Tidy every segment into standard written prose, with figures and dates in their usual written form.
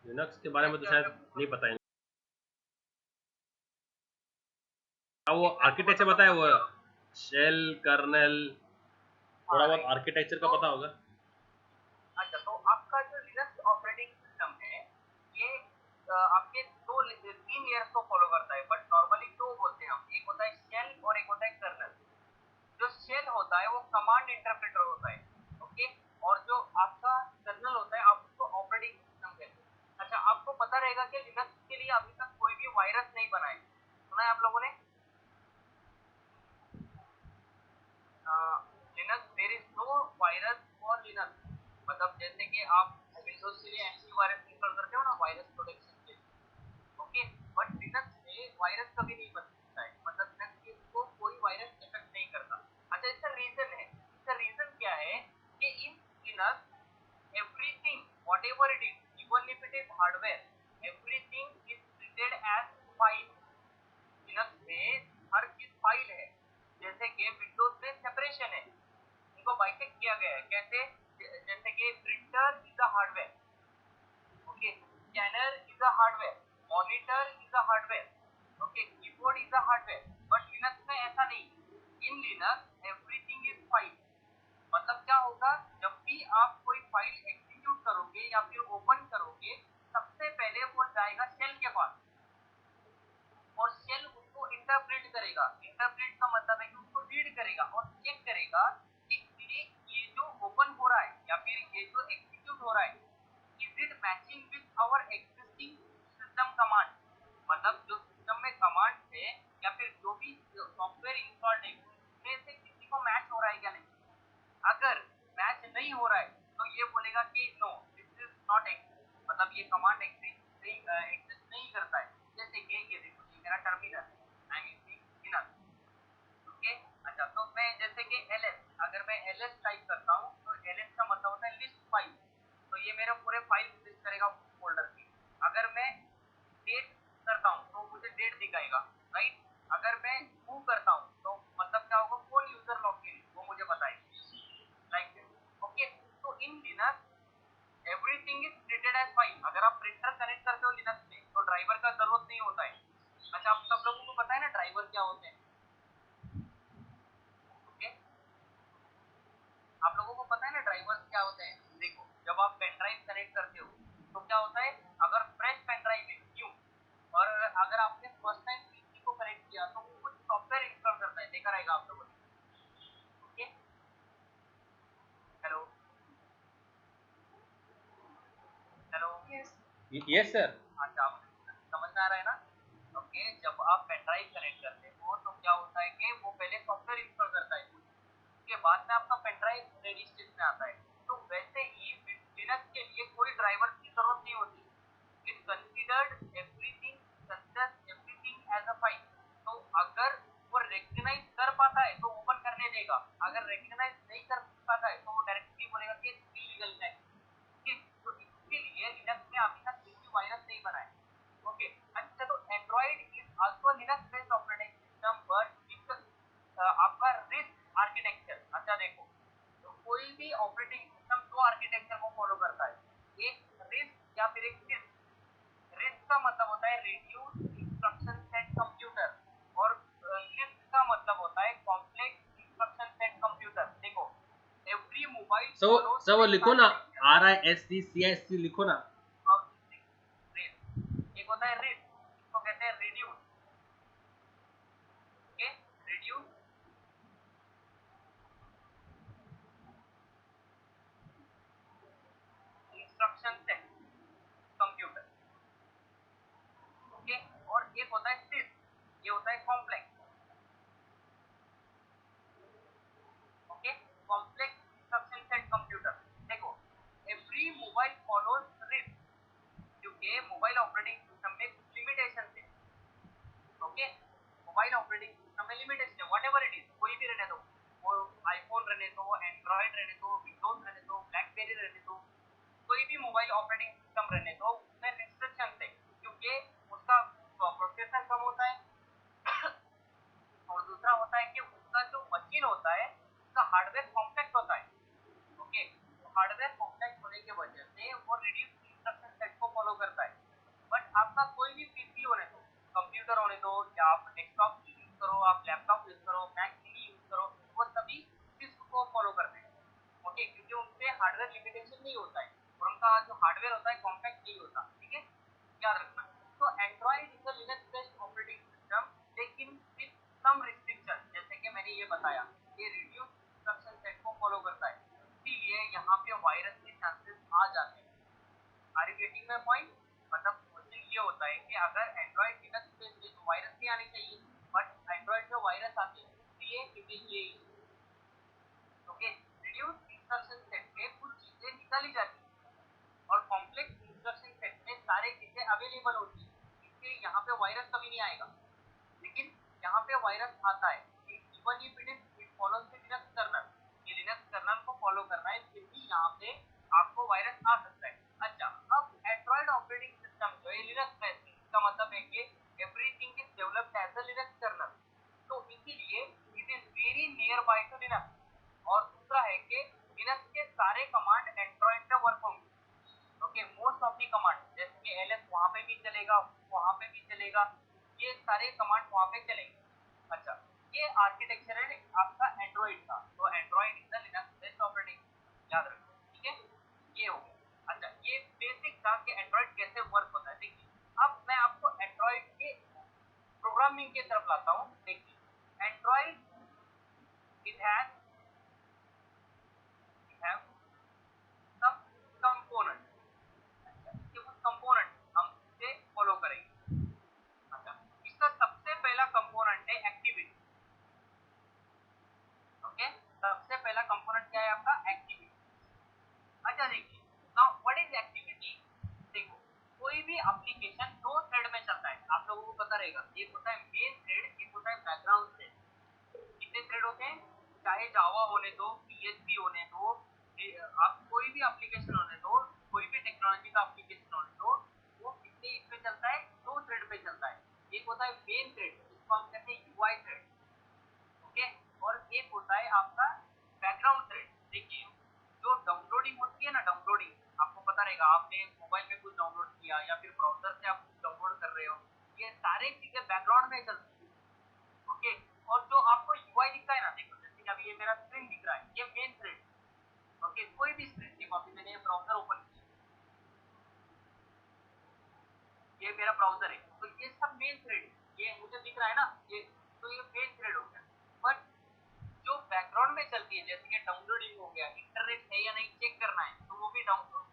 Linux के बारे में तो शायद नहीं पता है। वो आर्किटेक्चर पता है, वो शेल कर्नेल थोड़ा बहुत आर्किटेक्चर का पता होगा। अच्छा, तो आपका जो लिनक्स ऑपरेटिंग सिस्टम है ये आपके तीन लेयर्स को फॉलो करता है, बट नॉर्मली दो बोलते हैं हम, एक होता है शेल और एक होता है कर्नल। जो शेल होता है वो कमांड इंटरप्रेटर होता है, ओके, और जो आपका कर्नल होता है आप उसको ऑपरेटिंग सिस्टम कहते हैं। अच्छा, आपको पता रहेगा कि लिनक्स के लिए अभी तक कोई भी वायरस नहीं बना है, सुना है आप लोगों ने? Linux there is no virus for Linux, मतलब जैसे कि आप विंडोज के लिए एंटीवायरस इंस्टॉल करते हो ना वायरस प्रोटेक्शन के लिए, ओके, बट लिनक्स में वायरस कभी नहीं बन सकता है, मतलब लिनक्स को कोई वायरस इफेक्ट नहीं करता। अच्छा, इसका रीजन है, इसका रीजन क्या है कि in Linux everything whatever it is, even if it is hardware, everything is treated as file. Linux में हर चीज फाइल है, जैसे कि विंडोज में सेपरेशन है, इनको बाइसेक्ट किया गया है, कैसे? जैसे कि printer is a hardware, okay, scanner is a hardware, monitor is a hardware, okay, keyboard is a hardware, but Linux में ऐसा नहीं। इन लिनक्स एवरीथिंग इज फाइल। मतलब क्या होगा, जब भी आप कोई फाइल एग्जीक्यूट करोगे या फिर ओपन करोगे, सबसे पहले वो जाएगा शेल के पास, और शेल उसको इंटरप्रेट करेगा। इंटरप्रेट का मतलब है कि उसको रीड करेगा और चेक करेगा कि ये जो ओपन हो रहा है या फिर ये जो एग्जीक्यूट हो रहा है, is it matching with our existing system command. मतलब जो सिस्टम में कमांड है या फिर जो भी सॉफ्टवेयर इंस्टॉल्ड है उसमें से किसी को मैच हो रहा है क्या नहीं। अगर मैच नहीं हो रहा है तो ये बोलेगा कि no this is not exist, मतलब ये कमांड एग्जिस्ट नहीं करता है। जैसे कि ये देखो, ये मेरा terminal, I am using Linux, okay. अच्छा, तो मैं जैसे कि ls, अगर मैं ls टाइप करता हूँ तो ls का मतलब होता है लिस्ट फाइल, तो ये मेरा पूरे फाइल लिस्ट करेगा फोल्डर की। अगर मैं डेट करता हूँ तो मुझे डेट दिखाएगा, राइट। अगर मैं मूव करता हूँ तो मतलब क्या होगा, कौन यूजर लॉगिन वो मुझे बताएगा, लाइक दिस, ओके। तो in Linux everything is treated as file. अगर आप प्रिंटर कनेक्ट करते हो लिनक्स में तो ड्राइवर का जरूरत नहीं होता है। अच्छा, आप सब लोगों को पता है ना ड्राइवर क्या होते हैं, ओके, आप लोगों को पता है ना ड्राइवर क्या होते हैं? देखो, जब आप पेन ड्राइव कनेक्ट करते हो तो क्या होता है, अगर फ्रेश पेन ड्राइव है न्यू, और अगर आपने फर्स्ट टाइम पीसी को कनेक्ट किया तो वो कुछ सॉफ्टवेयर इंस्टॉल करता है, देखा रहेगा आप लोगों ने, okay. Hello, hello, yes sir. अच्छा, समझ में आ रहा है ना? ओके, जब आप पेन ड्राइव कनेक्ट करते हो तो क्या होता है कि वो पहले सॉफ्टवेयर इंस्टॉल करता है, उसके बाद में आपका पेन ड्राइव रेडी स्टेट में आता है। तो वैसे ही लिनक्स के लिए कोई ड्राइवर की जरूरत नहीं होती। It considered everything, considers everything as a file. तो अगर वो रिकग्नाइज कर पाता है तो ओपन करने देगा, अगर रिकग्नाइज नहीं कर पाता है तो वो डायरेक्टली बोलेगा कि इलीगल है। तो इसके लिए लिनक्स में अभी तक कोई वायरस नहीं बना है, ओके। अच्छा, तो Android is also Linux based operating system, but it आपका रिस्क आर्किटेक्चर। अच्छा देखो, तो कोई भी ऑपरेटिंग सिस्टम दो आर्किटेक्चर को फॉलो करता है, एक रिस्क या फिर एक लिस्ट। रिस्क का मतलब होता है रिड्यूस इंस्ट्रक्शन सेट कंप्यूटर, और लिस्ट का मतलब होता है कॉम्प्लेक्स इंस्ट्रक्शन सेट कंप्यूटर। देखो, एवरी मोबाइल फॉलोज सर वो रिस्क लिखो ना, आर्किटेक्चर। RISC लिखो ना। एक होता है रिड, इसको कहते हैं reduce, okay, reduce instruction set computer, okay. और एक होता है सिस, ये होता है complex, okay, complex instruction set computer. देखो, एवरी मोबाइल फॉलोज रिड, क्योंकि मोबाइल ऑपरेटिंग सिस्टम में कुछ लिमिटेशन है, ओके। मोबाइल ऑपरेटिंग सिस्टम में लिमिटेशन है, व्हाटएवर इट इज, कोई भी रहने दो, वो आईफोन रहने दो, एंड्रॉइड रहने दो, विंडोज रहने दो, ब्लैकबेरी रहने दो, कोई भी मोबाइल ऑपरेटिंग सिस्टम रहने दो, उसमें रिस्ट्रिक्शन है, क्योंकि उसका प्रोसेसर कम होता है, और दूसरा होता है कि उसका जो मशीन होता है उसका हार्डवेयर कॉम्पैक्ट होता है, ओके। तो हार्डवेयर कॉम्पैक्ट होने की वजह से वो रिड्यूस इंस्ट्रक्शन सेट को फॉलो करता है। आपका कोई भी पीसी होने दो, कंप्यूटर होने दो, या आप डेस्कटॉप यूज करो, आप लैपटॉप यूज करो, मैक टीवी यूज करो, वो सभी CISC को फॉलो करते हैं। ओके, क्योंकि उनपे हार्डवेयर लिमिटेशन नहीं होता है और उनका जो हार्डवेयर होता है कॉम्पैक्ट नहीं होता। ठीक है, याद रखना। तो Android is a Linux based operating system, लेकिन विद सम रिस्ट्रिक्शन, जैसे कि मैंने ये बताया, ये रिड्यूस इंस्ट्रक्शन सेट को फॉलो करता है, इसीलिए यहाँ पे वायरस के चांसेस आ जाते हैं। Are you getting my point? मतलब क्वेश्चन ये होता है कि अगर एंड्रॉइड लिनक्स बेस्ड है तो वायरस नहीं आनी चाहिए, बट एंड्रॉइड में वायरस आते हैं, इसलिए इट इज ये। ओके, रिड्यूस इंस्ट्रक्शन सेट में कुछ चीजें निकाली जाती है और कॉम्प्लेक्स इंस्ट्रक्शन सेट में सारे चीजें अवेलेबल होती है, इसलिए यहाँ पे वायरस कभी नहीं आएगा। लेकिन यहाँ पे वायरस आता है, even if it follows the Linux kernel, ये लिनक्स कर्नल को फॉलो करना है, फिर भी यहाँ पे आपको वायरस आ सकता है। अच्छा, अब एंड्रॉइड ऑपरेटिंग सिस्टम जो है लिनक्स बेस्ड, इसका मतलब है कि everything is developed as a Linux kernel, तो इसीलिए it is very near by to Linux. और दूसरा है कि लिनक्स के सारे कमांड एंड्रॉइड पे वर्क होंगे। Okay, most of the command, जैसे कि ls वहां पे भी चलेगा, वहां पे भी चलेगा, ये सारे कमांड वहां पे चलेंगे। अच्छा, ये आर्किटेक्चर है आपका एंड्रॉइड का, तो Android is the Linux based operating, याद रखो। ठीक है, ये हो गया। अच्छा, ये बेसिक था कि एंड्रॉइड कैसे वर्क होता है। देखिए, अब मैं आपको एंड्रॉइड के प्रोग्रामिंग की तरफ लाता हूँ। देखिए, Android it has some component, ये कुछ कंपोनेंट हम इसे फॉलो करेंगे। अच्छा, इसका सबसे पहला कंपोनेंट है एक्टिविटी। ओके, सबसे पहला कंपोनेंट क्या है आपका? एक्टिविटी। अच्छा, देखिए, नाउ व्हाट इज एक्टिविटी? देखो, कोई भी एप्लीकेशन दो थ्रेड में चलता है, आप लोगों को पता रहेगा, एक होता है मेन थ्रेड, एक होता है बैकग्राउंड थ्रेड। कितने थ्रेड होते हैं? चाहे जावा होने दो, PHP होने दो, आप कोई भी एप्लीकेशन होने दो, कोई भी टेक्नोलॉजी का एप्लीकेशन होने दो, वो कितने इस पे चलता है? दो थ्रेड पे चलता है। एक होता है मेन थ्रेड, जिसको हम कहते हैं UI थ्रेड, ओके, और एक होता है आपका बैकग्राउंड थ्रेड। देखिए, जो डाउनलोडिंग होती है ना, डाउनलोडिंग, आपको पता रहेगा, आपने मोबाइल में कुछ डाउनलोड किया या फिर ब्राउजर से आप कुछ डाउनलोड कर रहे हो, ये सारी चीजें बैकग्राउंड में चलती है। ओके, और जो आपको UI दिखता है ना, देखो जैसे कि अभी ये मेरा स्क्रीन दिख रहा है, ये मेन थ्रेड। ओके, कोई भी स्क्रीन, देखो अभी मैंने ये ब्राउजर ओपन किया, ये मेरा ब्राउजर है, तो ये सब मेन थ्रेड, ये मुझे दिख रहा है ना, ये तो ये मेन थ्रेड हो गया। बट जो बैकग्राउंड में चलती है, जैसे कि डाउनलोडिंग हो गया, इंटरनेट है या नहीं चेक करना है, तो वो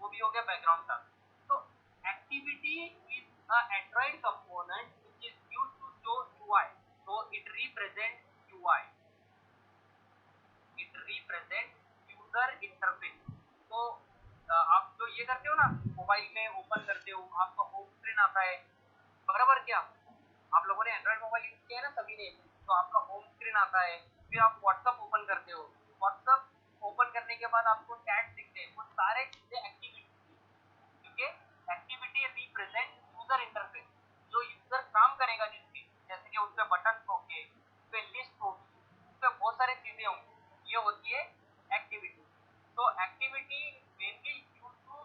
भी हो गया बैकग्राउंड का। तो activity is a Android component which is used to show UI, so it represents UI, it represents user interface. तो आप जो ये करते हो ना, मोबाइल में ओपन करते हो, आपका होम स्क्रीन आता है, बराबर क्या? आप लोगों ने एंड्रॉइड मोबाइल यूज किया है ना सभी ने, तो आपका होम स्क्रीन आता है, फिर आप व्हाट्सएप ओपन करते हो, व्हाट्सएप ओपन करने के बाद आपको चैट दिखते हैं, वो सारे चीजें एक्टिविटी, क्योंकि एक्टिविटी रिप्रेजेंट यूजर इंटरफेस, जो यूजर काम करेगा जिसकी, जैसे कि उस पे बटन होंगे, उस पे लिस्ट होगी, उस पे बहुत सारी चीजें होंगी, ये होती है एक्टिविटी। तो activity mainly use to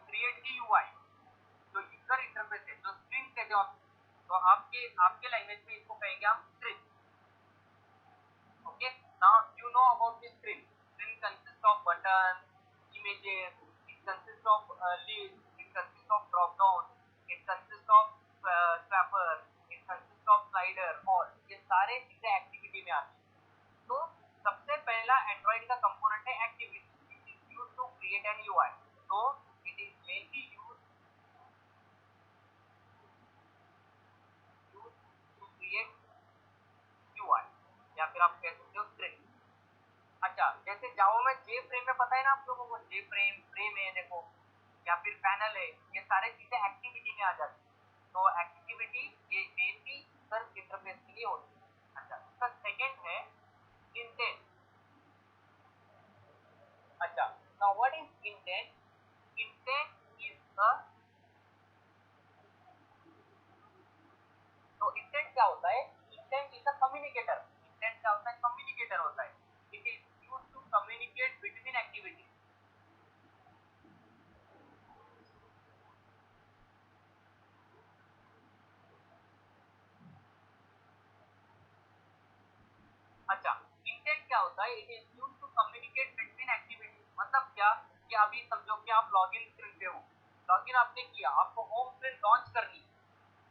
create the UI, जो यूजर इंटरफेस है, जो स्क्रीन कहते हो आप, तो आपके आपके लैंग्वेज में इसको कहेंगे हम screen. Okay, now you know about the screen. Screen consist off button, images, it consists of list, it consists of drop down, it consists of swapper, it consists of slider, और ये सारे चीजें activity में आती हैं। तो सबसे पहला एंड्रॉइड का कंपोनेंट है activity, it is used to create an UI, तो it is mainly used to create UI, या फिर आप कह सकते हो स्क्रीन। अच्छा, जैसे जावा में जे फ्रेम में, पता है ना आप लोगों को, जे फ्रेम फ्रेम है देखो, या फिर पैनल है, ये सारे चीजें एक्टिविटी में आ जाती है। तो एक्टिविटी ये मेनली यूजर इंटरफेस के लिए होती है। अच्छा, इसका सेकंड है इंटेंट। अच्छा, now what is intent? Intent is a, तो इंटेंट क्या होता है? Intent is a communicator. Intent क्या होता है? कम्युनिकेटर होता है। It is used to communicate between activities. क्या होता है, it is used to communicate between activity. मतलब क्या कि अभी समझो कि आप लॉगिन स्क्रीन पे हो, लॉगिन आपने किया, आपको होम स्क्रीन लॉन्च करनी है,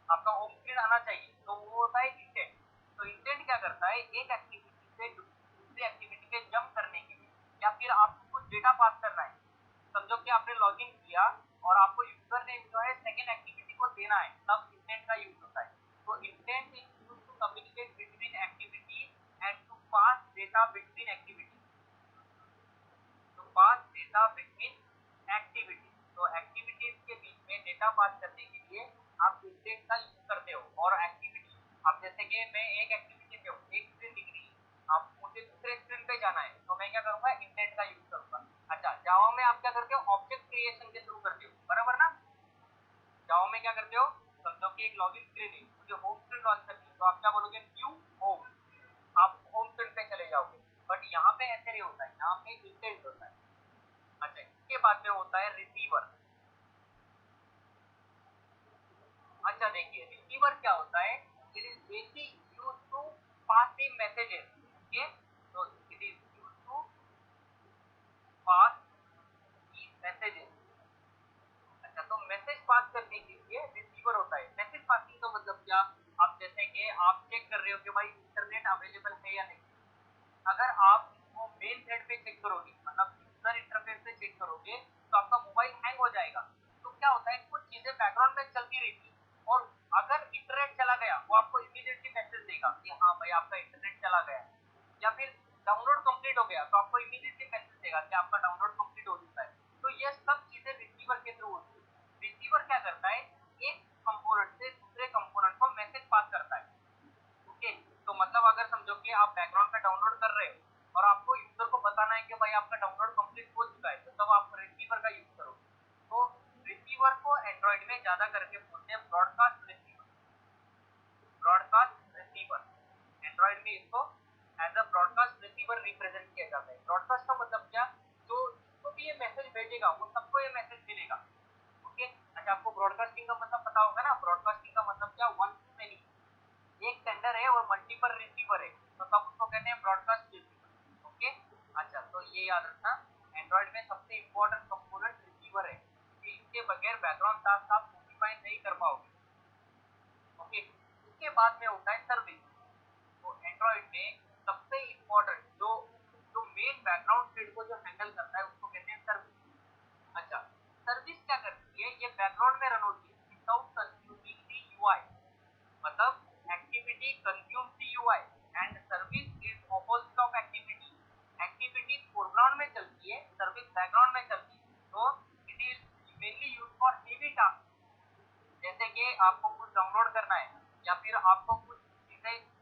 आपका होम स्क्रीन आना चाहिए, तो वो होता है इंटेंट। तो इंटेंट क्या करता है, एक एक्टिविटी से दूसरी एक्टिविटी पे जंप करने के लिए, या फिर आपको कुछ डेटा पास करना है। समझो कि आपने लॉगिन किया और आपको यूजर नेम जो है सेकेंड एक्टिविटी को देना है, तब इंटेंट का यूज होता है। तो intent is used to communicate between activity and to pass data between activity, to pass data between activity. तो एक्टिविटीज के बीच में डेटा पास करने के लिए आप इंटेंट का यूज करते हो। और एक्टिविटी, अब जैसे कि मैं एक एक्टिविटी पे हूँ, एक स्क्रीन दिख रही है, अब मुझे दूसरे स्क्रीन पे जाना है, तो मैं क्या करूंगा, इंटेंट का यूज करूंगा। अच्छा, जावा में आप क्या करते हो, ऑब्जेक्ट क्रिएशन के थ्रू करते हो, बराबर ना। जावा में क्या करते हो, समझो कि एक लॉगिन स्क्रीन है, मुझे होम स्क्रीन लॉन्च करनी है, तो आप क्या बोलोगे, न्यू होम, आप होम स्क्रीन पे चले जाओगे। बट यहाँ पे ऐसे नहीं होता है, यहाँ पे इंटेंट होता है। अच्छा, इसके बाद में होता है रिसीवर। अच्छा देखिए, रिसीवर क्या होता है, it is basically used to passing messages. Okay, तो it is used to pass messages. अच्छा, तो मैसेज पास करने के लिए रिसीवर होता है। मैसेज पासिंग का मतलब क्या, आप जैसे कि आप चेक कर रहे हो कि भाई इंटरनेट अवेलेबल है या नहीं। अगर आप इसको मेन थ्रेड पे चेक करोगे, मतलब यूजर इंटरफेस पे चेक करोगे, तो आपका मोबाइल हैंग हो जाएगा। तो क्या होता है, कुछ चीजें बैकग्राउंड में चलती रहती है, और अगर इंटरनेट चला गया, वो आपको इमीडिएटली मैसेज देगा कि हाँ भाई आपका इंटरनेट चला गया। या फिर डाउनलोड कंप्लीट हो गया, तो आपको इमीडिएटली मैसेज देगा कि आपका डाउनलोड कंप्लीट हो चुका है। तो ये सब चीजें रिसीवर के थ्रू होती है। रिसीवर क्या करता है, एक कंपोनेंट से दूसरे कंपोनेंट को मैसेज पास करता है। ओके, तो मतलब अगर समझो कि आप बैकग्राउंड में डाउनलोड कर रहे हो और आपको यूजर को बताना है कि भाई आपका डाउनलोड कंप्लीट हो चुका है, तो तब आप रिसीवर का यूज करोगे। तो रिसीवर को एंड्रॉइड में ज्यादा करके बोलते हैं broadcast receiver. Broadcast receiver, Android में इसको as a broadcast receiver represent किया जाता है। ब्रॉडकास्ट का मतलब क्या, जो जिसको भी ये मैसेज भेजेगा वो सबको ये मैसेज मिलेगा। ओके, अच्छा आपको ब्रॉडकास्टिंग का मतलब पता होगा ना, ब्रॉडकास्टिंग का मतलब क्या, वन टू मेनी, एक सेंडर है और मल्टीपल रिसीवर है, तो तब उसको कहते हैं ब्रॉडकास्ट रिसीवर। ओके, अच्छा तो ये याद रखना, एंड्रॉइड में सबसे इंपॉर्टेंट कंपोनेंट रिसीवर है, कि इसके बगैर बैकग्राउंड टास्क आप मॉडिफाई नहीं कर पाओगे। ओके, इसके बाद में होता है सर्विस। तो एंड्रॉइड में सबसे इंपॉर्टेंट जो जो मेन बैकग्राउंड फील्ड को जो हैंडल करता है, उसको कहते हैं सर्विस। अच्छा, सर्विस क्या करती है, ये बैकग्राउंड में रन होती है विदाउट कंज्यूमिंग द यूआई। मतलब activity consume the UI and service is opposite of activity. Activity foreground में चलती है, सर्विस बैकग्राउंड में चलती है। तो it is mainly use for heavy task, जैसे कि आपको कुछ डाउनलोड करना है या फिर आपको कुछ चीजें।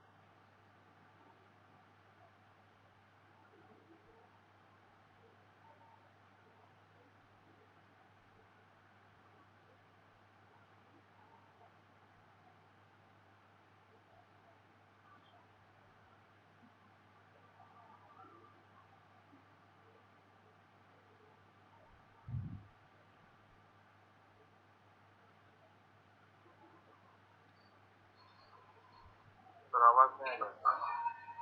आवाज नहीं आ रहा।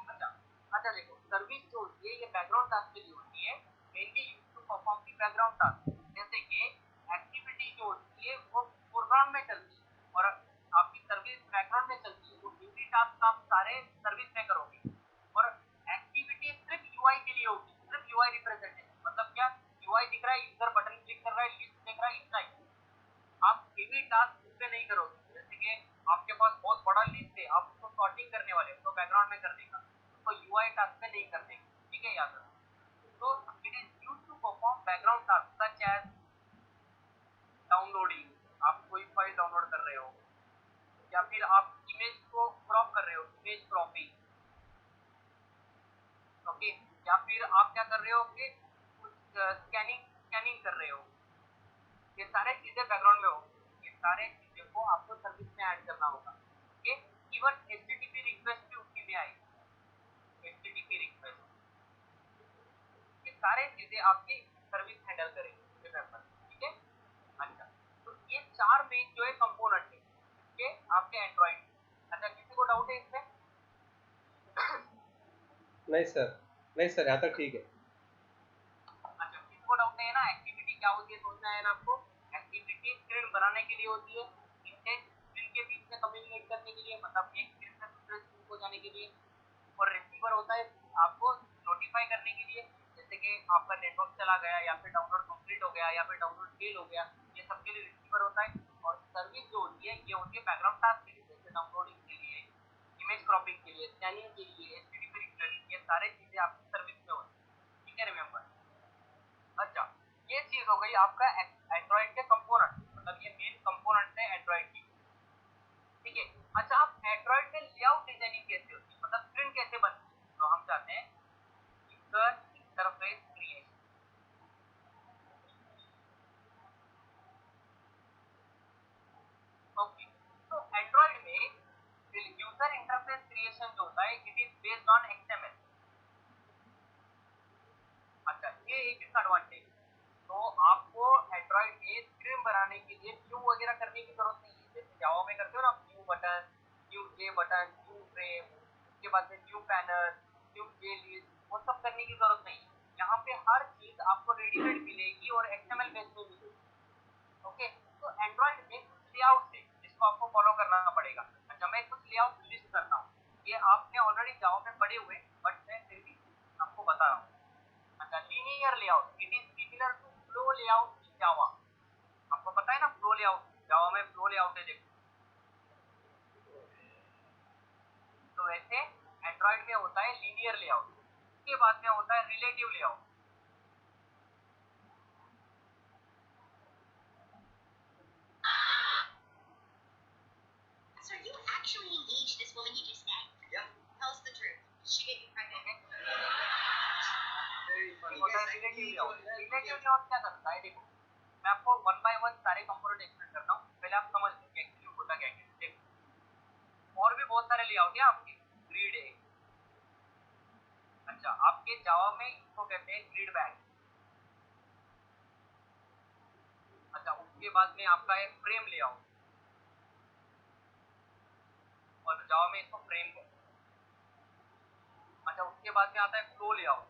अच्छा, अच्छा देखो, सर्विस जो होती है ये बैकग्राउंड टास्क के लिए होती है, mainly use to perform the background task. जैसे कि एक्टिविटी जो होती है वो फोरग्राउंड में चलती है और आपकी सर्विस बैकग्राउंड में चलती है, तो ड्यूटी टास्क आप सारे सर्विस में करोगे। और एक्टिविटी सिर्फ यूआई के लिए होगी, सिर्फ यूआई रिप्रेजेंटेशन। मतलब क्या, यूआई दिख रहा है, यूजर बटन क्लिक कर रहा है, लिस्ट देख रहा है, इतना ही। आप हेवी टास्क उस पे नहीं करोगे, जैसे कि आपके पास बहुत बड़ा लिस्ट है, आप उसको सॉर्टिंग करने वाले हो, तो बैकग्राउंड में कर देगा, तो यूआई टास्क पे नहीं कर देगा। ठीक है, याद रखो। तो it is used to perform background task such as downloading, आप कोई फाइल डाउनलोड कर रहे हो, या फिर आप इमेज को क्रॉप कर रहे हो, इमेज क्रॉपिंग। ओके, या फिर आप क्या कर रहे हो कि कुछ स्कैनिंग स्कैनिंग कर रहे हो, ये सारे चीजें बैकग्राउंड में होगी। ये सारे चीजें को आपको सर्विस में ऐड करना होगा। ओके, इवन एचटीटीपी रिक्वेस्ट भी उसी में आएगी, एचटीटीपी रिक्वेस्ट, ये सारे चीजें आपकी सर्विस हैंडल करेगी, रिमेंबर। ठीक है, अच्छा तो ये चार मेन जो है कंपोनेंट है इसके आपके एंड्रॉइड। अच्छा, किसी को डाउट है इसमें? नहीं सर, नहीं सर, यहाँ तक ठीक है। अच्छा, किसको डाउट नहीं है ना? एक्टिविटी क्या होती है सोचना है ना आपको। एक्टिविटी स्क्रीन बनाने के लिए होती है, इंटेंट स्क्रीन के बीच में कम्युनिकेट करने के लिए, मतलब एक स्क्रीन से दूसरे स्क्रीन को जाने के लिए, और रिसीवर होता है आपको नोटिफाई करने के लिए, जैसे कि आपका नेटवर्क चला गया या फिर डाउनलोड कंप्लीट हो गया या फिर डाउनलोड फेल हो गया, ये सब के लिए रिसीवर होता है। और सर्विस जो होती है ये होती है बैकग्राउंड टास्क के लिए, जैसे डाउनलोडिंग के लिए, इमेज क्रॉपिंग के लिए, स्कैनिंग के लिए, एचटीटीपी रिक्वेस्ट, ये सारे चीजें आपकी सर्विस में होती है। ठीक है, रिमेंबर। अच्छा, ये चीज हो गई आपका एंड्रॉइड के कंपोनेंट, मतलब ये मेन कंपोनेंट है एंड्रॉइड की। ठीक है। अच्छा, आप एंड्रॉइड में लेआउट डिजाइनिंग कैसे होती है, मतलब स्क्रीन कैसे बनती है, तो हम चाहते हैं यूजर इंटरफेस क्रिएशन। ओके, तो एंड्रॉइड में यूजर इंटरफेस क्रिएशन जो होता है it is based on XML. अच्छा, ये एक एडवांटेज। तो आपको एंड्रॉइड में स्क्रीन बनाने के लिए व्यू वगैरह करने की जरूरत नहीं है, जैसे जावा में करते हो ना, न्यू बटन, न्यू जे बटन, न्यू फ्रेम, उसके बाद में न्यू पैनल, न्यू जे लिस्ट, वो सब करने की जरूरत नहीं है। यहाँ पे हर चीज आपको रेडीमेड मिलेगी और एक्सएमएल बेस में मिलेगी। ओके, तो एंड्रॉइड में कुछ लेआउट है जिसको आपको फॉलो करना पड़ेगा। अच्छा, मैं कुछ लेआउट लिस्ट करता हूँ, ये आपने ऑलरेडी जावा में पढ़े हुए, बट मैं फिर भी आपको बता रहा हूँ। अच्छा, linear layout, it is similar to flow layout in Java. आपको पता है ना फ्लो लेआउट, जावा में फ्लो लेआउट है देखो। तो वैसे एंड्रॉइड में होता है लीनियर लेआउट, उसके बाद में होता है relative layout. So are you actually engaged this woman you just met? Yeah. Tell us the truth. Did she get you pregnant? Relative layout, relative layout क्या करता है देखो, मैं आपको वन बाय वन सारे कंपोनेंट एक्सप्लेन करता हूँ, पहले आप समझ लो कि एक्चुअली होता क्या है। देखो, और भी बहुत सारे लेआउट है आपके, ग्रिड है। अच्छा, आपके जावा में इसको कहते हैं ग्रिड बैग। अच्छा, उसके बाद में आपका है फ्रेम लेआउट, और जावा में इसको फ्रेम कहते हैं। अच्छा, उसके बाद में आता है फ्लो लेआउट।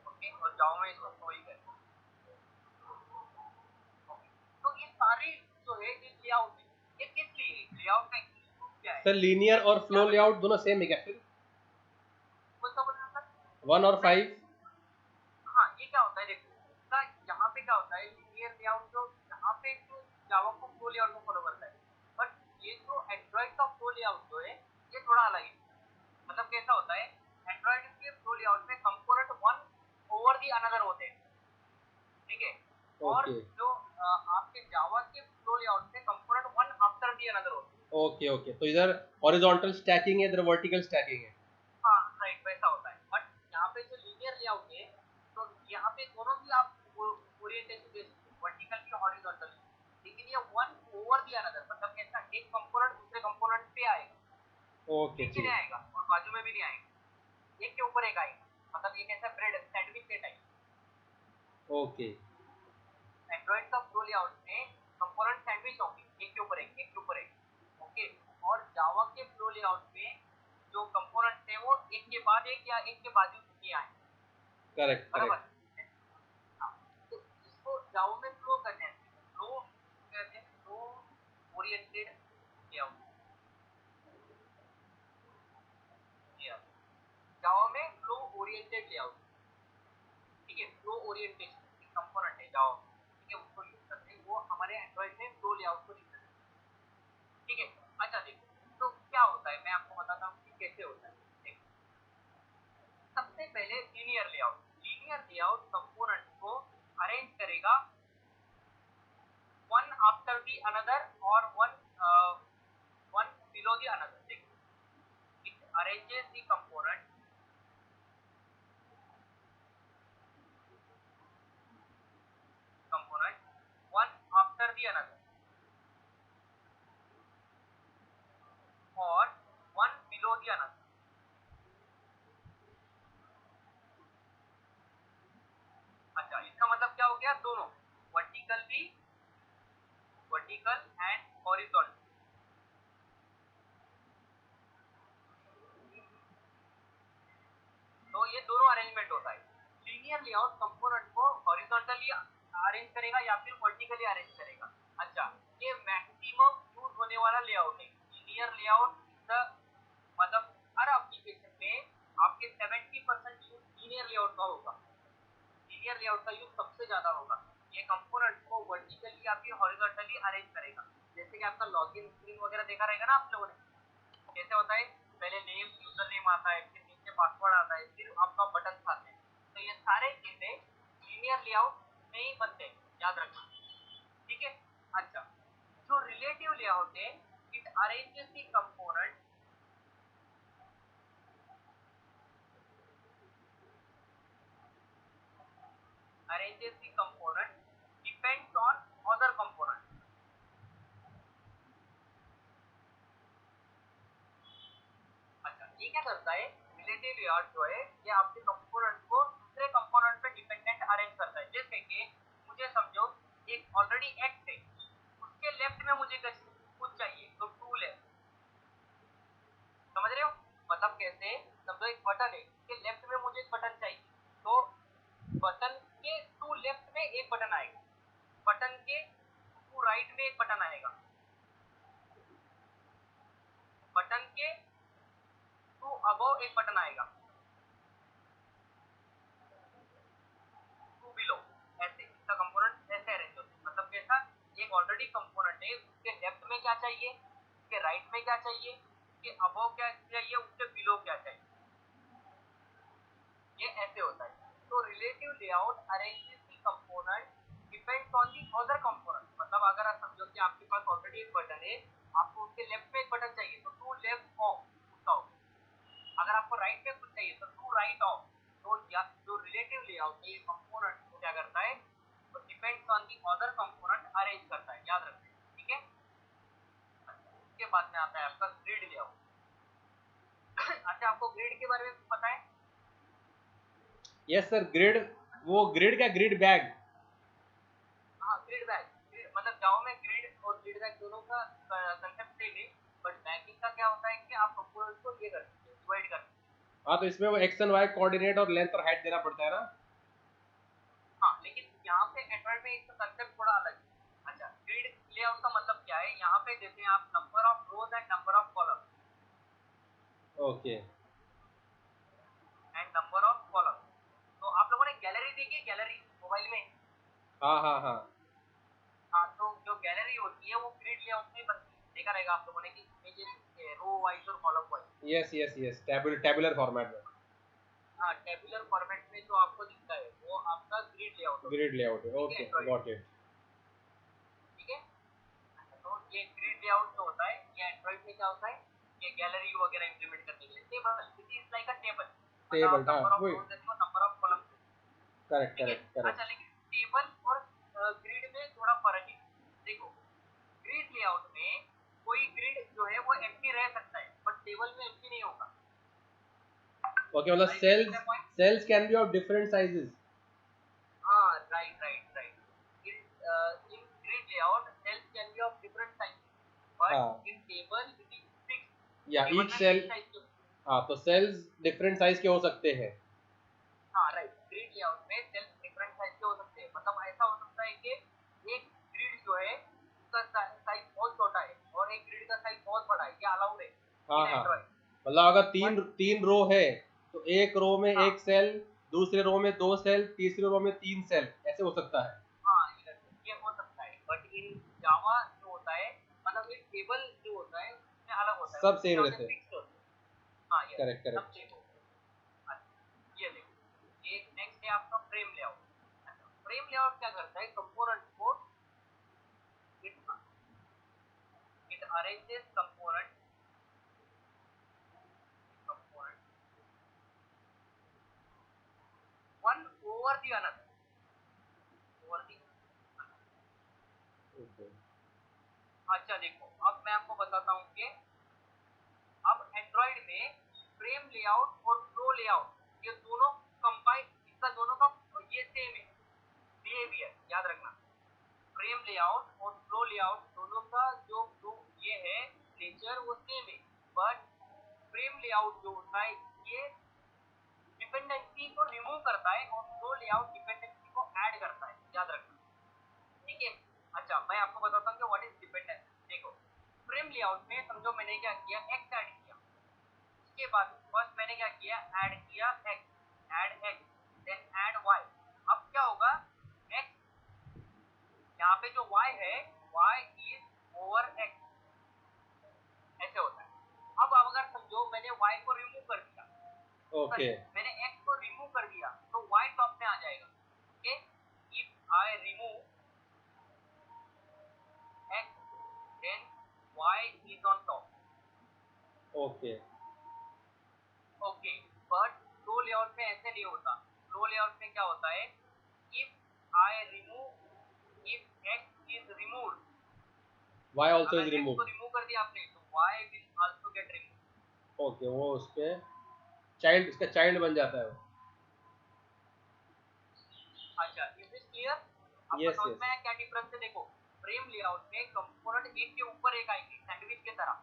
ओके, और जावा में इसको फ्लो ही कहते हैं। ओके, तो ये सारे जो है ये लेआउट है, ये किस लिए लेआउट का यूज क्या है? सर लीनियर और फ्लो लेआउट दोनों सेम है क्या फिर? कौन सा बोल रहे हैं सर? 1 और 5? हाँ, ये क्या होता है देखो, इसका यहाँ पे क्या होता है, लीनियर लेआउट जो यहाँ पे जो जावा को फ्लो लेआउट को फॉलो करता है, बट ये जो एंड्रॉइड का फ्लो लेआउट जो है ये थोड़ा अलग है। मतलब कैसा होता है, एंड्रॉइड के फ्लो लेआउट में component one over the another होते हैं। ठीक है, और ओके जो आपके जावा के फ्लो लेआउट में component one after the another होते हैं। ओके ओके, तो इधर हॉरिजॉन्टल स्टैकिंग है, इधर वर्टिकल स्टैकिंग है। हाँ राइट, वैसा होता है। बट यहाँ पे जो लीनियर लेआउट है, तो यहाँ पे दोनों भी आप ओरिएंटेशन दे सकते हो, वर्टिकल भी हॉरिजॉन्टल, लेकिन ये वन ओवर दी अनदर, मतलब कैसा, एक कंपोनेंट दूसरे कंपोनेंट पे आएगा, ओके नीचे नहीं ठीक। आएगा और बाजू में भी नहीं आएगा, एक के ऊपर एक आएगा, मतलब ये कैसा ब्रेड सैंडविच के टाइप। ओके एंड्रॉइड का फ्लो लेआउट में कंपोनेंट सैंडविच होंगे, एक के ऊपर एक, एक के ऊपर एक। ओके, और जावा के फ्लो लेआउट में जो कंपोनेंट है वो एक के बाद एक या एक के बाजू नहीं आए। करेक्ट बराबर। करेक्ट। हाँ, तो इसको जावा में फ्लो करने हैं, फ्लो कहते हैं, फ्लो ओरिएंटेड लेआउट। जावा में फ्लो ओरिएंटेड लेआउट, ठीक है, फ्लो ओरिएंटेशन एक कंपोनेंट है जावा में, ठीक है, उसको यूज करते हैं, वो हमारे एंड्रॉइड में फ्लो लेआउट को रिप्रेजेंट करते हैं। ठीक है। अच्छा देखो, तो क्या होता है मैं आपको बताता हूँ कि कैसे होता है। देखो, सबसे पहले linear layout, linear layout component को अरेंज करेगा वन आफ्टर दी अनदर और वन बिलो दी अनदर। देखो, it arranges the component one after the another और one below the another। अच्छा, इसका मतलब क्या हो गया, दोनों वर्टिकल भी, vertical and horizontal. Horizontally arrange करेगा या फिर वर्टिकली अरेंज करेगा। अच्छा, ये मैक्सिमम यूज होने वाला लेआउट है। लीनियर लेआउट द मतलब हर एप्लीकेशन में आपके 70% यूज लीनियर लेआउट का होगा। लीनियर लेआउट का यूज सबसे ज्यादा होगा। ये कंपोनेंट को वर्टिकली या फिर हॉरिजॉन्टली अरेंज करेगा। जैसे कि आपका लॉगिन स्क्रीन वगैरह देखा रहेगा ना आप लोगों ने, कैसे होता है, पहले नेम यूजर नेम आता है, फिर नीचे पासवर्ड आता है, फिर आपका बटन आते हैं। तो ये सारे चीजें लीनियर लेआउट में ही बनते हैं, याद रखना, ठीक है। अच्छा, जो रिलेटिव लेआउट है, it arranges the component depends on other component. अच्छा, ये क्या करता है, रिलेटिव लेआउट जो है ये आपके कंपोनेंट को दूसरे कंपोनेंट पे डिपेंडेंट अरेंज करता है। जैसे कि मुझे समझो एक ऑलरेडी एक्स है, उसके लेफ्ट में मुझे कुछ चाहिए, तो टूल है, समझ रहे हो, मतलब कैसे, समझो एक बटन है, उसके लेफ्ट में मुझे एक बटन चाहिए, तो बटन के टू लेफ्ट में एक बटन आएगा, बटन के टू राइट में एक बटन आएगा, बटन के टू अबव एक बटन आएगा, टू बिलो, ऐसे इसका कंपोनेंट ऐसे अरेंज होते हैं। मतलब कैसा, एक ऑलरेडी कंपोनेंट है, उसके लेफ्ट में क्या चाहिए, उसके राइट में क्या चाहिए, उसके अबव क्या चाहिए, उसके बिलो क्या चाहिए, ये ऐसे होता है। तो relative layout arranges the component depends on the other component. मतलब अगर आप समझो कि आपके पास ऑलरेडी एक बटन है, आपको उसके लेफ्ट में एक बटन चाहिए, तो टू लेफ्ट ऑफ उसका होगा। अगर आपको राइट में कुछ चाहिए तो टू राइट ऑफ। तो जो रिलेटिव लेआउट है, ये कंपोनेंट को क्या करता है, तो depends on the other component arrange करता है, याद रखना, ठीक है। उसके बाद में आता है आपका ग्रिड लेआउट। अच्छा, आपको ग्रिड के बारे में पता है? यस सर, ग्रिड, वो ग्रिड क्या, ग्रिड बैग? हाँ, ग्रिड बैग, ग्रिड मतलब जाओ में ग्रिड और ग्रिड बैग दोनों का कंसेप्ट सेम है, बट बैगिंग का क्या होता है कि आप कंपोनेंट को ये करते हैं, डिवाइड करते हैं। हाँ, तो इसमें वो एक्स एंड वाई कोऑर्डिनेट और लेंथ और हाइट देना पड़ता है ना। हाँ, लेकिन यहाँ पे एंड्रॉइड में इसका कंसेप्ट थोड़ा अलग है। अच्छा, ग्रिड लेआउट का मतलब क्या है, यहाँ पे देते हैं आप number of rose and number of column, okay. And number of column. तो आप लोगों ने गैलरी देखी है, गैलरी मोबाइल में? हाँ हाँ हाँ। हाँ, तो जो गैलरी होती है वो ग्रिड लेआउट में बनती है, देखा रहेगा आप लोगों ने कि इमेजेस रो वाइज और column wise. Yes yes yes, tabular format में। हाँ, टेबुलर फॉर्मेट में जो आपको दिखता है वो आपका ग्रिड लेआउट होता है, ग्रिड लेआउट है, ठीक है, ओके, एंड्रॉइड, गॉट इट। ठीक है। तो ये ग्रिड लेआउट जो होता है, ये एंड्रॉइड में क्या होता है, ये गैलरी वगैरह इंप्लीमेंट करने के लिए, table, it is like a table, मतलब टेबल, हाँ नंबर ऑफ वही, रोज देखो, नंबर ऑफ कॉलम, करेक्ट ठीक है। Correct correct. अच्छा, लेकिन टेबल और ग्रिड में थोड़ा फर्क है। देखो, ग्रिड लेआउट में कोई ग्रिड जो है वो एम्प्टी रह सकता है, बट टेबल में एम्प्टी नहीं होगा। ओके, मतलब Are you getting my point? Cells can be of different sizes. हाँ, right. In grid layout, cells can be of different sizes, but हाँ, in table it is fixed. या Table each में cell, fixed size के, हाँ, तो sales different size के हो सकते हैं। हाँ राइट, ग्रिड लेआउट में सेल्स डिफरेंट साइज के हो सकते हैं। मतलब ऐसा हो सकता है कि एक ग्रिड जो है उसका साइज बहुत छोटा है और एक ग्रिड का साइज बहुत बड़ा है, ये अलाउड है हाँ इन हाँ, एंड्रॉइड। मतलब अगर बट तीन रो है तो एक रो में हाँ एक सेल, दूसरे रो में दो सेल, तीसरे रो में 3 सेल, ऐसे हो सकता है। हाँ, ये हो सकता है, बट इन जावा जो होता है, मतलब ये टेबल जो होता है उसमें अलग होता है, सब उसमें सेम क्या होता रहते है, हैं। फिक्स्ड होता है। हाँ, ये करेक्ट सब करेक्ट। सेम होता है। अच्छा, ये देखो, ये नेक्स्ट है आपका फ्रेम लेआउट। अच्छा, फ्रेम लेआउट क्या करता है, कंपोनेंट को it it arranges component one over the another, over the. Okay. अच्छा देखो, अब मैं आपको बताता हूँ कि अब एंड्रॉइड में फ्रेम लेआउट और फ्लो लेआउट ये दोनों कंबाइन, इसका दोनों का ये सेम है बिहेवियर, याद रखना। फ्रेम लेआउट और फ्लो लेआउट दोनों का जो ये है नेचर वो सेम है, बट फ्रेम लेआउट जो होता है ये डिपेंडेंसी को रिमूव करता है और फ्लो लेआउट डिपेंडेंसी को ऐड करता है, याद मैं आपको बताता हूँ कि व्हाट इज डिपेंडेंस। देखो फ्रेम लेआउट में समझो मैंने क्या किया, एक्स ऐड किया, उसके बाद फर्स्ट मैंने क्या किया, ऐड किया एक्स, देन ऐड वाई। अब क्या होगा, एक्स यहाँ पे जो वाई है, वाई इज ओवर एक्स, ऐसे होता है। अब अगर समझो मैंने वाई को रिमूव कर दिया, ओके मैंने एक्स को रिमूव कर दिया तो वाई टॉप में आ जाएगा। Okay, if I remove X then Y is on top. Okay okay, but flow layout में ऐसे नहीं होता। फ्लो लेआउट में क्या होता है, if I remove, if X is removed, y also अगर is एक्स को removed। रिमूव कर दिया आपने तो Y will also get remove. Okay वो उस पे चाइल्ड, इसका चाइल्ड बन जाता है वो। अच्छा, इज दिस क्लियर? आपको यस समझ यस में आया क्या डिफरेंस है? देखो फ्रेम लेआउट में कंपोनेंट एक के ऊपर एक आएंगे सैंडविच की तरह,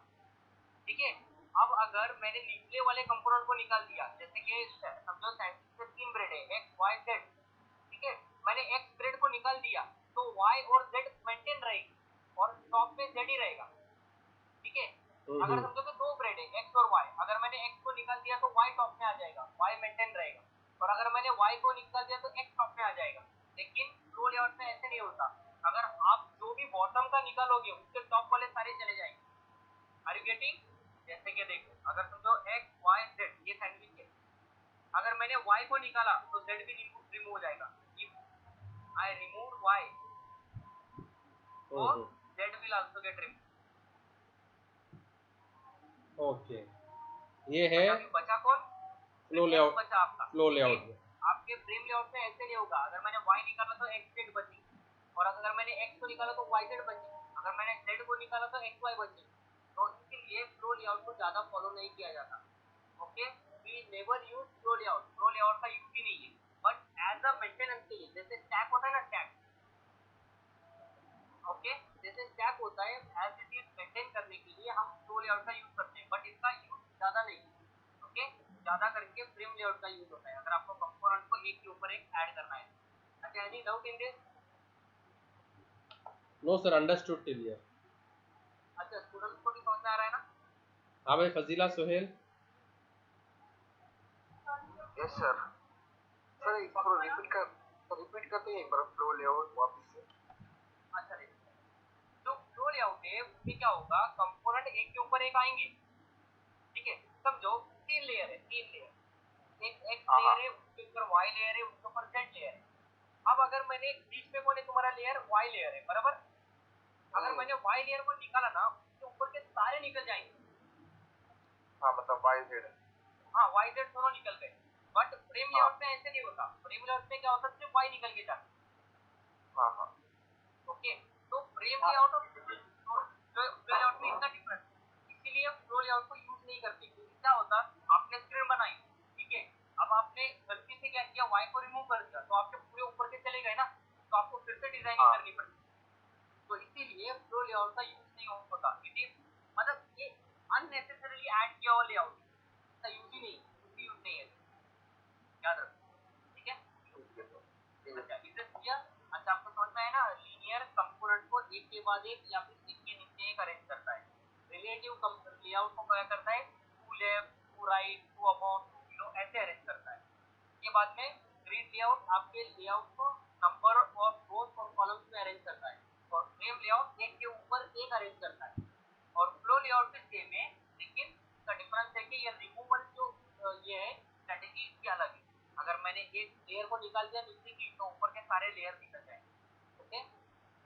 ठीक है। अब अगर मैंने निचले वाले कंपोनेंट को निकाल दिया, जैसे कि समझो सैंडविच में 3 ब्रेड है, एक्स वाई जेड, ठीक है, मैंने एक्स ब्रेड को निकाल दिया तो वाई और जेड मेंटेन रहेगी और टॉप में जेड ही रहेगा, ठीक है। अगर समझो कि 2 ब्रेड है, एक्स और वाई, अगर मैंने एक्स को निकाल दिया तो वाई टॉप में आ जाएगा, वाई मेंटेन रहेगा, और अगर मैंने वाई को निकाल दिया तो एक्स टॉप में आ जाएगा। लेकिन फ्लो लेआउट में ऐसे नहीं होता, अगर आप जो भी बॉटम का निकालोगे उसके टॉप वाले सारे चले जाएंगे। Are you getting? जैसे कि देखो अगर समझो एक्स वाई जेड ये सैंडविच है, अगर मैंने वाई को निकाला तो जेड भी रिमूव हो जाएगा। इफ आई रिमूव वाई तो Z will also get remove. Okay ये है अभी बचा कौन? Flow layout. बचा आपका फ्लो लेआउट में आपके फ्रेम लेआउट में ऐसे नहीं होगा, अगर मैंने वाई निकाला तो एक्स जेड बची, और अगर मैंने एक्स को निकाला तो वाई जेड बची, अगर मैंने जेड को निकाला तो एक्स वाई बची। तो इसीलिए फ्लो लेआउट को ज्यादा फॉलो नहीं किया जाता। Okay, we never use flow layout, flow layout का यूज ही नहीं है, बट एज अ मेंटेनेंस के लिए, जैसे स्टैक होता है ना, स्टैक, ओके, जैसे स्टैक होता है एज इट इज मेंटेन करने के लिए हम फ्लो लेआउट का यूज करते हैं, बट इसका यूज ज्यादा नहीं। ओके, ज्यादा करके फ्रेम लेआउट का यूज होता है अगर आपको कंपोनेंट को एक के ऊपर एक ऐड करना है। अच्छा, any doubt in this? No sir understood till here. अच्छा, स्टूडेंट्स को भी समझ में आ रहा है ना? हाँ भाई Fazila Suhail. Yes sir. Sir इसको रिपीट करते हैं एक बार फ्लो लेआउट वापस से। अच्छा देखो, जो फ्लो लेआउट है उसमें क्या होगा, कंपोनेंट एक के ऊपर एक आएंगे, ठीक है। समझो 3 लेयर है, 3 लेयर, एक एक्स लेयर है, उसके ऊपर वाई लेयर है, उसके ऊपर जेड लेयर है। अब अगर मैंने बीच में कौन है तुम्हारा लेयर, वाई लेयर है, बराबर। अगर मैंने वाई लेयर को निकाला ना, उसके ऊपर के सारे निकल जाएंगे। हाँ मतलब वाई जेड। हाँ, वाई जेड दोनों निकल गए, बट फ्रेम लेआउट में ऐसे नहीं होता। फ्रेम लेआउट में क्या होता है, सिर्फ वाई निकल के जाता है। हाँ हाँ ओके, तो फ्रेम लेआउट और फ्लो लेआउट में इतना डिफरेंस, इसीलिए फ्लो लेआउट को यूज नहीं करते। क्योंकि क्या होता, आपने स्क्रीन बनाई, ठीक है, अब आपने गलती से क्या किया, वाई को रिमूव कर दिया तो आपके पूरे ऊपर के चले गए ना, तो आपको फिर से डिजाइनिंग करनी पड़ती। तो इसीलिए फ्लो लेआउट का यूज नहीं होता। इट इज मतलब ये अननेसेसरीली ऐड किया हुआ लेआउट, इसका यूज ही नहीं, उसकी यूज नहीं है, याद रखो, ठीक है। अच्छा, इसे क्लियर? अच्छा, आपको समझ में आया ना, लीनियर कंपोनेंट को एक के बाद एक या फिर एक के नीचे एक अरेंज करता है। रिलेटिव लेआउट को क्या करता है, to left, to right, to about, to below, ऐसे अरेंज करता है। ये बाद में ग्रिड लेआउट आपके लेआउट को नंबर और रोज और कॉलम्स में अरेंज करता है, और फ्रेम लेआउट एक के ऊपर एक अरेंज करता है। और फ्लो लेआउट भी सेम है, लेकिन इसका डिफरेंस है कि ये रिमूवल जो ये है स्ट्रेटेजी इसकी अलग है। अगर मैंने एक लेयर को निकाल दिया नीचे की तो ऊपर के सारे लेयर निकल जाएंगे। ओके,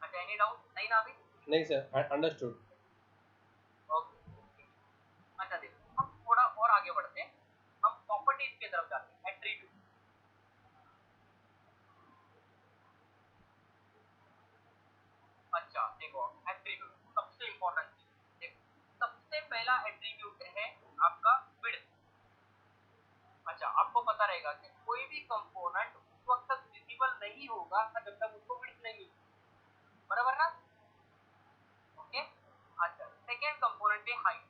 अच्छा एनी डाउट? नहीं ना अभी? नहीं सर अंडरस्टूड। ओके, अच्छा देखो हम थोड़ा और आगे बढ़ते हैं, हम प्रॉपर्टीज की तरफ जाते हैं, एट्रीब्यूट। अच्छा देखो, एट्रीब्यूट सबसे इंपॉर्टेंट चीज, देखो सबसे पहला एट्रीब्यूट है आपका विड्थ। अच्छा, आपको पता रहेगा कि कोई भी कंपोनेंट उस वक्त तक विजिबल नहीं होगा जब तक उसको विड्थ नहीं मिली, बराबर ना? ओके, अच्छा सेकेंड कंपोनेंट है हाइट,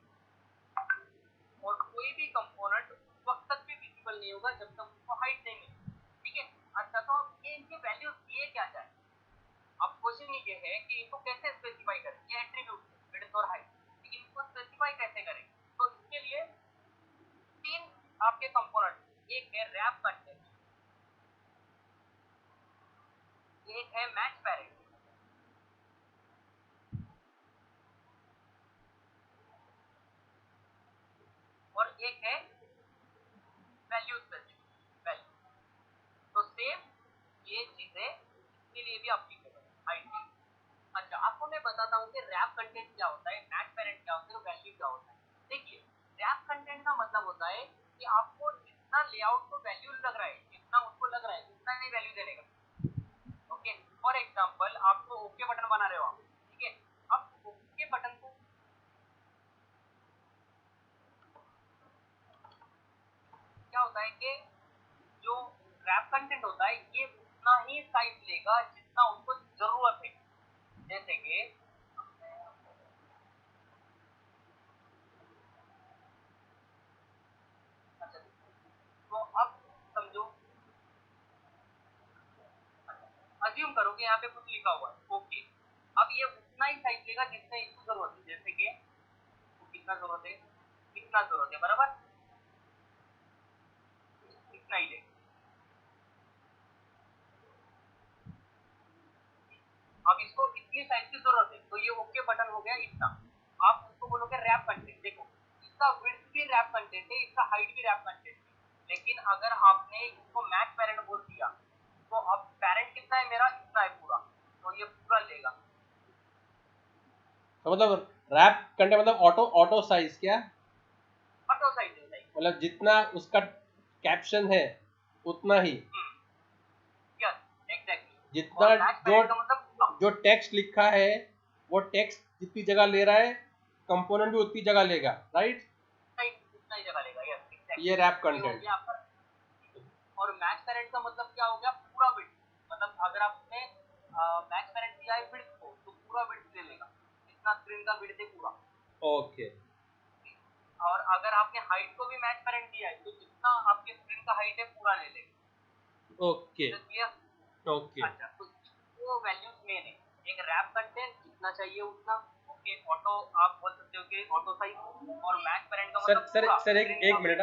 और कोई भी कंपोनेंट उस वक्त तक भी विजिबल नहीं होगा जब तक उसको हाइट नहीं मिली, ठीक है। अच्छा, तो ये इनके वैल्यूज दिए क्या जाए, अब क्वेश्चन ये है कि इनको कैसे स्पेसिफाई करें, ये एट्रीब्यूट विड्थ और हाइट, लेकिन इनको स्पेसिफाई कैसे करें? तो इसके लिए तीन आपके कंपोनेंट, एक है रैप कंटेंट, एक है मैच पैरेंट, और एक है वैल्यू स्पेसिफिक वैल्यू। तो सेम ये चीजें इसके लिए भी अप्लीकेबल है हाइट। अच्छा, आपको मैं बताता हूँ कि रैप कंटेंट क्या होता है, मैच पैरेंट क्या होता है, वैल्यू क्या होता है। देखिए, रैप कंटेंट का मतलब होता है कि आपको जितना लेआउट को वैल्यू लग रहा है, जितना उसको लग रहा है, उतना ही वैल्यू देने का। ओके, फॉर एग्जांपल आपको ओके बटन बना रहे हो आप, ठीक है, अब ओके बटन को क्या होता है कि जो रैप कंटेंट होता है ये उतना ही साइज लेगा जितना उनको जरूरत है। जैसे कि अच्छा, तो अब समझो, अज्यूम करो कि यहाँ पे कुछ लिखा हुआ है ओके, अब ये उतना ही साइज लेगा जितना इसको जरूरत है। जैसे कि कितना जरूरत है, कितना जरूरत है, बराबर इतना ही लेगा। अब इसको इतनी साइज की जरूरत है तो ये ओके बटन हो गया इतना। आप उसको बोलोगे रैप कंटेंट, देखो इसका विड्थ भी रैप कंटेंट है, इसका हाइट भी रैप कंटेंट है, लेकिन अगर आपने इसको मैच पैरेंट बोल दिया तो अब पैरेंट कितना है मेरा, इतना है पूरा, तो ये पूरा लेगा। तो मतलब रैप कंटेंट मतलब ऑटो साइज, क्या ऑटो साइज है, मतलब जितना उसका कैप्शन है उतना ही, यस एग्जैक्टली। जितना और मैच पैरेंट का मतलब जो टेक्स्ट लिखा है वो टेक्स्ट जितनी जगह ले रहा है कंपोनेंट भी उतनी जगह लेगा, राइट? उतना ही जगह लेगा, यस एग्जैक्टली। ये रैप कंटेंट। और मैच पैरेंट का मतलब क्या हो गया, पूरा विड्थ, मतलब अगर आपने मैच पैरेंट दिया है विड्थ को तो पूरा विड्थ ले लेगा, जितना स्क्रीन का विड्थ है पूरा। ओके। और अगर आपने हाइट को भी मैच पैरेंट दिया है तो जितना आपके स्क्रीन का हाइट है पूरा ले लेगा। Okay okay. अच्छा, तो वो वैल्यूज मेन है, एक रैप कंटेंट जितना चाहिए उतना, ओके, ऑटो आप बोल सकते हो कि ऑटो साइज, और मैच पैरेंट का मतलब सर एक मिनट,